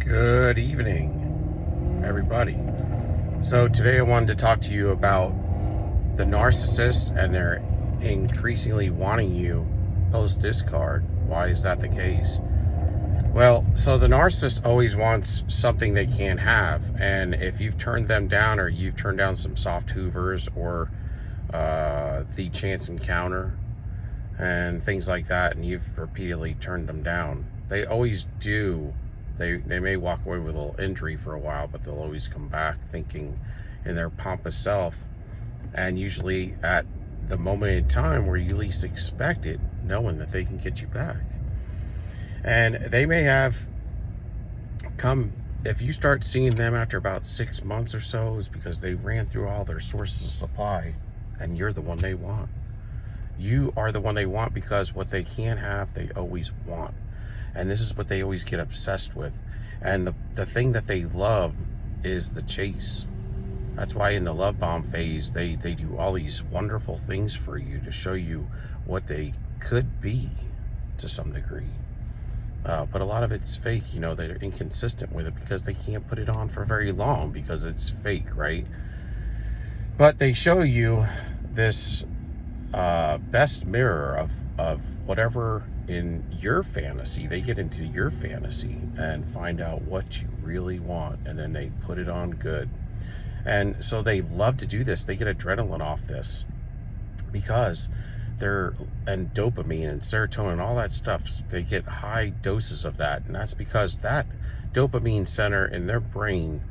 Good evening, everybody. So today I wanted to talk to you about the narcissist and they're increasingly wanting you post-discard. Why is that the case? Well, so the narcissist always wants something they can't have, and if you've turned them down or you've turned down some soft hoovers or the chance encounter and things like that, and you've repeatedly turned them down, they always do. They may walk away with a little injury for a while, but they'll always come back thinking in their pompous self, and usually at the moment in time where you least expect it, knowing that they can get you back. And they may have come, if you start seeing them after about 6 months or so, is because they ran through all their sources of supply and you're the one they want. You are the one they want because what they can't have, they always want. And this is what they always get obsessed with. And the thing that they love is the chase. That's why in the love bomb phase, they do all these wonderful things for you to show you what they could be to some degree. But a lot of it's fake, they're inconsistent with it because they can't put it on for very long because it's fake, right? But they show you this best mirror of whatever in your fantasy. They get into your fantasy and find out what you really want, and then they put it on good. And so they love to do this. They get adrenaline off this because and dopamine and serotonin and all that stuff, they get high doses of that. And that's because that dopamine center in their brain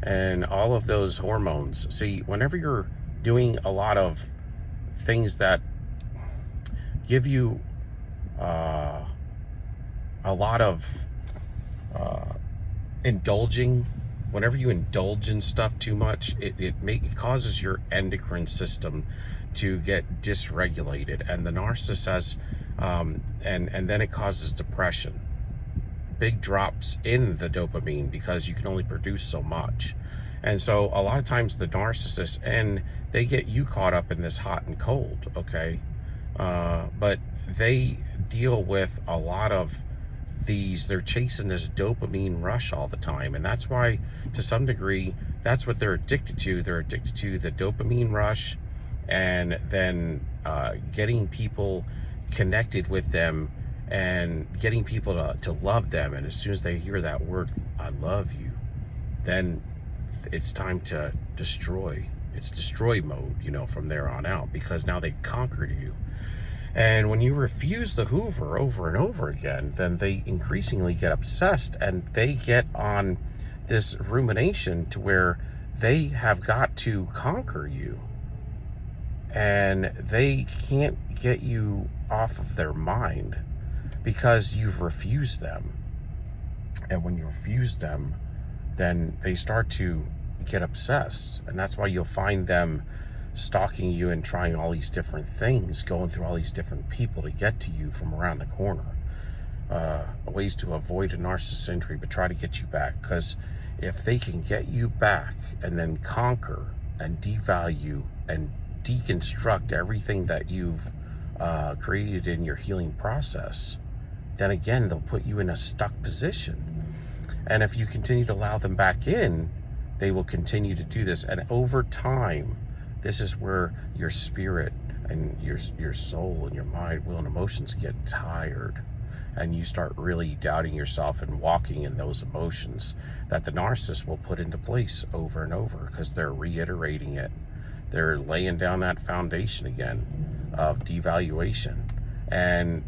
and all of those hormones, see, whenever you're doing a lot of things that give you a lot of indulging, whenever you indulge in stuff too much, it causes your endocrine system to get dysregulated, and the narcissist has and then it causes depression, big drops in the dopamine because you can only produce so much. And so a lot of times the narcissist, and they get you caught up in this hot and cold, okay? But they deal with a lot of they're chasing this dopamine rush all the time. And that's why, to some degree, that's what they're addicted to. They're addicted to the dopamine rush, and then getting people connected with them and getting people to love them. And as soon as they hear that word, I love you, then it's time to destroy. It's destroy mode, from there on out, because now they conquered you. And when you refuse the Hoover over and over again, then they increasingly get obsessed, and they get on this rumination to where they have got to conquer you. And they can't get you off of their mind because you've refused them. And when you refuse them, then they start to get obsessed. And that's why you'll find them stalking you and trying all these different things, going through all these different people to get to you from around the corner. Ways to avoid a narcissist injury, but try to get you back. Because if they can get you back and then conquer and devalue and deconstruct everything that you've created in your healing process, then again, they'll put you in a stuck position. And if you continue to allow them back in, they will continue to do this. And over time, this is where your spirit and your soul and your mind, will, and emotions get tired. And you start really doubting yourself and walking in those emotions that the narcissist will put into place over and over because they're reiterating it. They're laying down that foundation again of devaluation. And,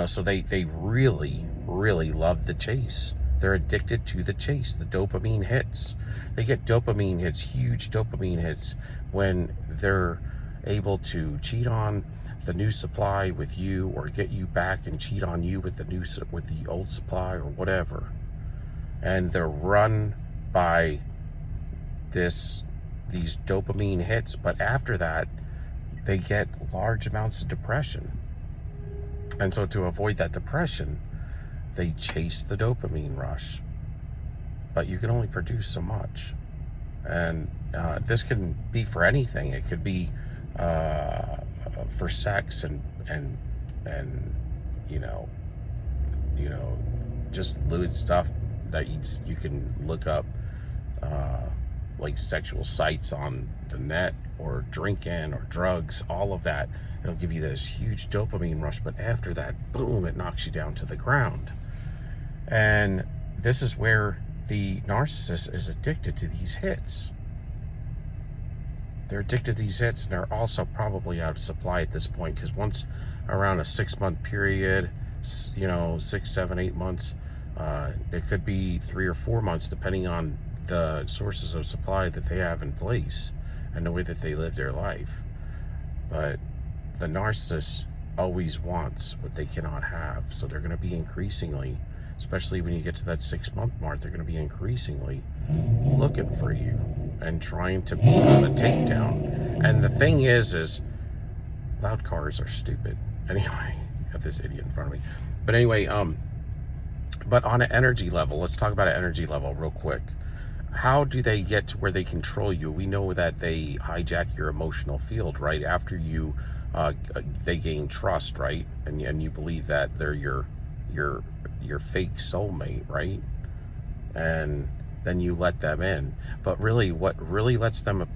so they really, really love the chase. They're addicted to the chase, the dopamine hits. They get dopamine hits, huge dopamine hits, when they're able to cheat on the new supply with you, or get you back and cheat on you with the old supply or whatever. And they're run by these dopamine hits, but after that, they get large amounts of depression. And so to avoid that depression, they chase the dopamine rush, but you can only produce so much. And this can be for anything. It could be for sex and just lewd stuff, that you can look up like sexual sites on the net, or drinking, or drugs, all of that. It'll give you this huge dopamine rush, but after that, boom, it knocks you down to the ground. And this is where the narcissist is addicted to these hits. They're addicted to these hits, and they're also probably out of supply at this point, because once around a 6-month period, 6, 7, 8 months, it could be 3 or 4 months, depending on the sources of supply that they have in place and the way that they live their life. But the narcissist always wants what they cannot have, so they're going to be increasingly, especially when you get to that 6-month mark, they're going to be increasingly looking for you and trying to be on a takedown. And the thing is loud cars are stupid. Anyway, got this idiot in front of me. But anyway, but on an energy level, let's talk about an energy level real quick. How do they get to where they control you? We know that they hijack your emotional field, right? After you, they gain trust, right? And you believe that they're your fake soulmate, right? And then you let them in. But really, what really lets them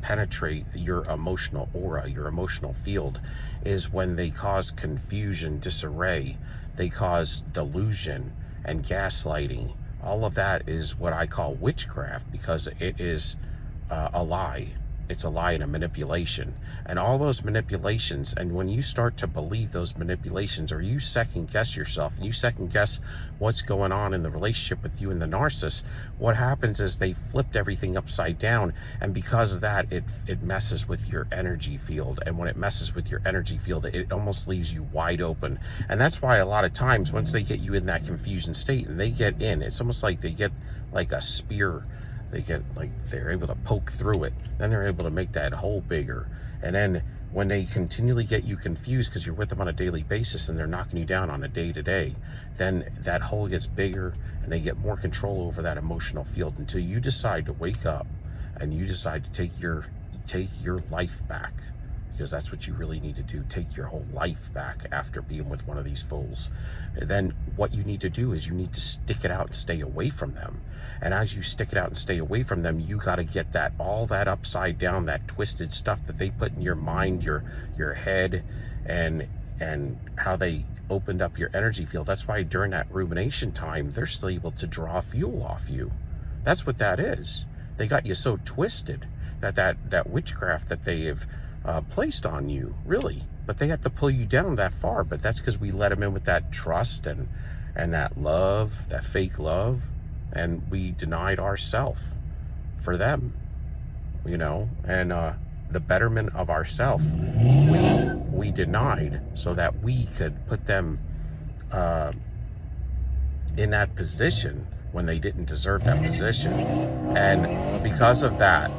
penetrate your emotional aura, your emotional field, is when they cause confusion, disarray. They cause delusion and gaslighting. All of that is what I call witchcraft, because it is a lie. It's a lie and a manipulation. And all those manipulations, and when you start to believe those manipulations, or you second guess yourself, and you second guess what's going on in the relationship with you and the narcissist, what happens is they flipped everything upside down. And because of that, it messes with your energy field. And when it messes with your energy field, it almost leaves you wide open. And that's why a lot of times, once they get you in that confusion state and they get in, it's almost like they get like a spear. They're able to poke through it. Then they're able to make that hole bigger. And then when they continually get you confused, because you're with them on a daily basis and they're knocking you down on a day-to-day, then that hole gets bigger and they get more control over that emotional field, until you decide to wake up and you decide to take your life back. Because that's what you really need to do. Take your whole life back after being with one of these fools. And then what you need to do is you need to stick it out and stay away from them. And as you stick it out and stay away from them, you got to get all that upside down, that twisted stuff that they put in your mind, your head, and how they opened up your energy field. That's why during that rumination time, they're still able to draw fuel off you. That's what that is. They got you so twisted that witchcraft that they have placed on you, really. But they have to pull you down that far. But that's because we let them in with that trust and that love, that fake love, and we denied ourself for them, and the betterment of ourself we denied, so that we could put them in that position when they didn't deserve that position. And because of that,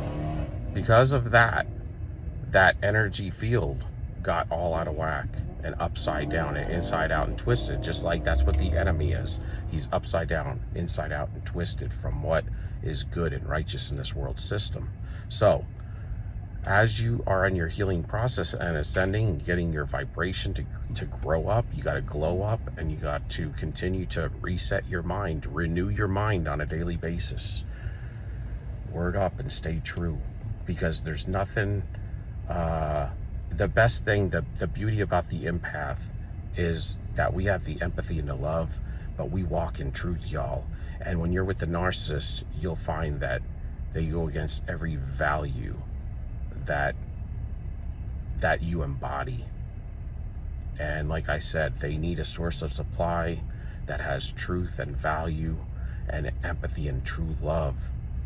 that energy field got all out of whack and upside down and inside out and twisted, just like that's what the enemy is. He's upside down, inside out, and twisted from what is good and righteous in this world system. So as you are in your healing process and ascending and getting your vibration to grow up, you got to glow up, and you got to continue to reset your mind, renew your mind on a daily basis. Word up and stay true, because there's nothing the best thing, the beauty about the empath is that we have the empathy and the love, but we walk in truth, y'all. And when you're with the narcissist, you'll find that they go against every value that you embody. And like I said, they need a source of supply that has truth and value and empathy and true love,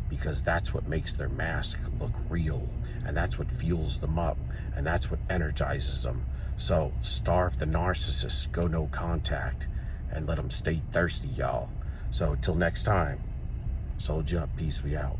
because that's what makes their mask look real, and that's what fuels them up, and that's what energizes them. So starve the narcissist, go no contact, and let them stay thirsty, y'all. So till next time, soldier up, peace, we out.